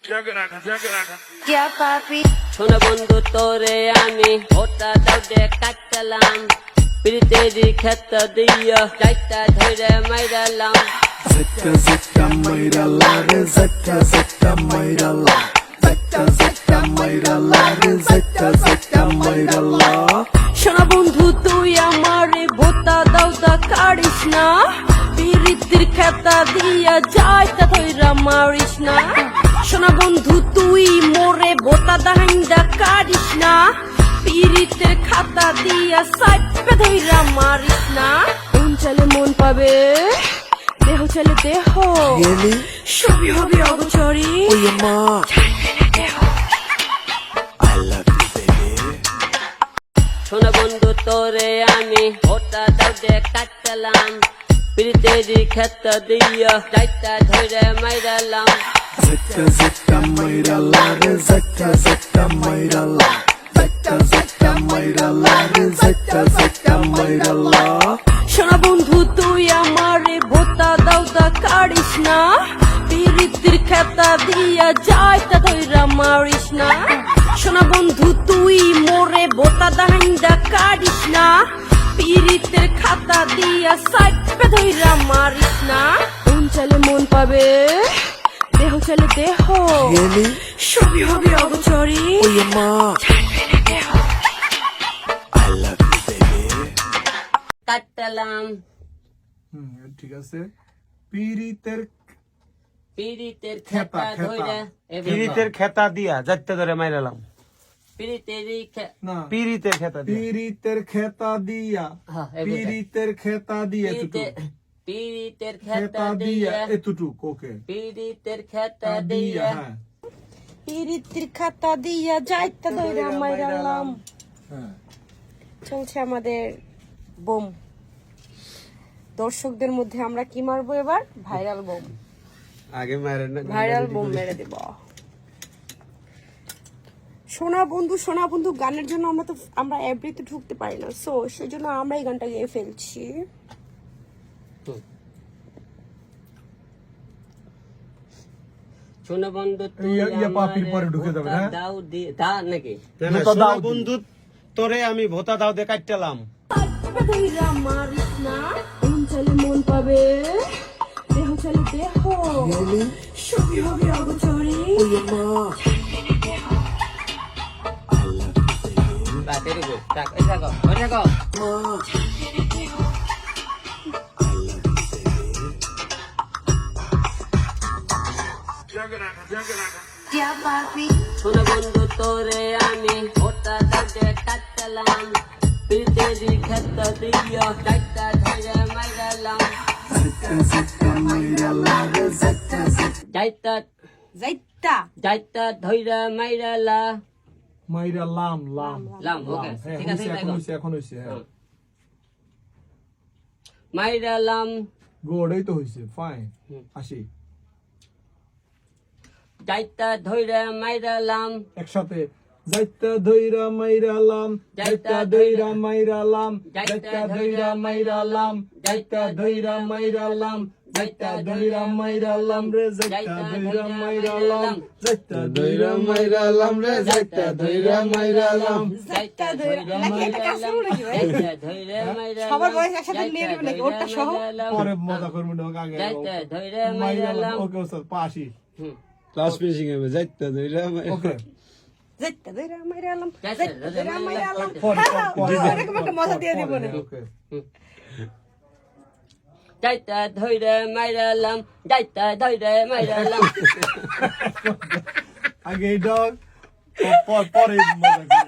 क्या पापी শোনা বন্ধু তোরে আমি ওটা দাও দে কাটলাম প্রীতেরি ক্ষেত দিয়া চাইটা ধরে মাইরালাম Zeta zeta mayrala re zeta zeta mayrala Zeta zeta mayrala re zeta zeta mayrala শোনা বন্ধু তুই আমারে বোতা দাও দা কাড়িস না প্রীতির ক্ষেত দিয়া চাইটা ধরে মারিস না শোনা বন্ধু তুই মোরে বোতা দাহিন্দা কাড়িস না প্রীতির খাতা দিয়া সাইপে ধইরা মারিস না মন চলে মন পাবে দেহ চলে দেহ Yeli সবই হবে অগোচরি oh your ma I love you baby শোনা বন্ধু তোরে আমি ওটা দাও দে কাটলাম প্রীতেরি ক্ষেত দিয়া চাইটা ধরে মাইরালাম Zeta zeta mayrala re zeta zeta mayrala Zeta zeta mayrala re zeta zeta mayrala শোনা বন্ধু তুই আমারে বোতা দাও দা কাড়িস না প্রীতির খাতা দিয়া যাইতা ধইরা মারিস না শোনা বন্ধু তুই মোরে বোতা দাহিন্দা কাড়িস না প্রীতির খাতা দিয়া সাইপে ধইরা মারিস না মন চলে মন পাবে দেহ চলে দেহ Yeli সবই হবে অগোচরি oh your ma I love you baby কাটলাম ঠিক আছে পীড়িতের প্রীতির খেতা, খাতা খেতা। ধইরা পিরিতের খেতা দিয়া যাইতে ধরে মাইরালাম প্রীতিরি না পিরিতের খেতা দিয়া পীড়িতের খেতা দিয়া হ্যাঁ, এবার। পীড়িতের খেতা দিয়া এতটুকু পীড়িতের খেতা খেতা দিয়া দিয়া এতটুক ওকে পীড়িতের খেতা দিয়া হ্যাঁ পীড়িতের খাতা দিয়া যাইতা ধইরা মাইরালাম হ্যাঁ চলছে আমাদের বোম দর্শকদের মধ্যে আমরা কি মারবো এবার ভাইরাল বোম আগে মারেন না ভাইরাল বোম মেরে দেব সোনা বন্ধু গানের জন্য আমরা এভরিতে ঢুকতে পারি না সো সেজন্য আমরা এই গানটা গেয়ে ফেলছি শোনা বন্ধু ইয়া পাপির পরে ঢুকে যাবে না দাও দা নাকি সোনা বন্ধু তোরে আমি ভোতা দাও দে কাটলাম ধইরা মারিস না মন চলে মন পাবে দেহ চলে দেহ Yeli সবই হবে অগোচরি oh your ma I love you baby বাতের গো থাক এই থাকো ওই থাকো ma I love you baby क्या पापी শোনা বন্ধু তোরে আমি ওটা দাঁড়ে কাটলাম প্রীতেরি ক্ষেত দিয়া চাইটা ধরে মাইরালাম Zeta zeta mayrala re zeta zeta যাইতা जैता যাইতা ধইরা মাইরালা মাইরা লাম লাম লাম ওকে হ্যাঁ ঠিক আছে এখন হইছে হ্যাঁ মাইরালাম গোড়াই তো হইছে ফাইন আসি যাইতা ধইরা মাইরালাম একসাথে যাইতা ধইরা মাইরালাম যাইতা ধইরা মাইরালাম যাইতা ধইরা মাইরালাম যাইতা ধইরা মাইরালাম যাইতা ধইরা মাইরালাম রে যাইতা ধইরা মাইরালাম যাইতা ধইরা মাইরালাম রে যাইতা ধইরা মাইরালাম যাইতা ধইরা মাইরালাম যাইতা ধইরা মাইরালাম সবার বয়স একসাথে নিয়ে নেবে নাকি ওটা সহ পরে মজা করব না আগে যাইতা ধইরা মাইরালাম মাইরালাম ওকে ওস্তাদ পাশি ক্লাস ফিনিশিং হবে যাইতে ধরে ওকে जैता देरा मेरे आलम যাইতা जैता ধইরা देरा मेरे आलम পরে এরকম একটা মজা দিয়ে দিব না ওকে যাইতা ধইরা মাইরালাম যাইতা ধইরা মাইরালাম আগে ডগ পরে মজা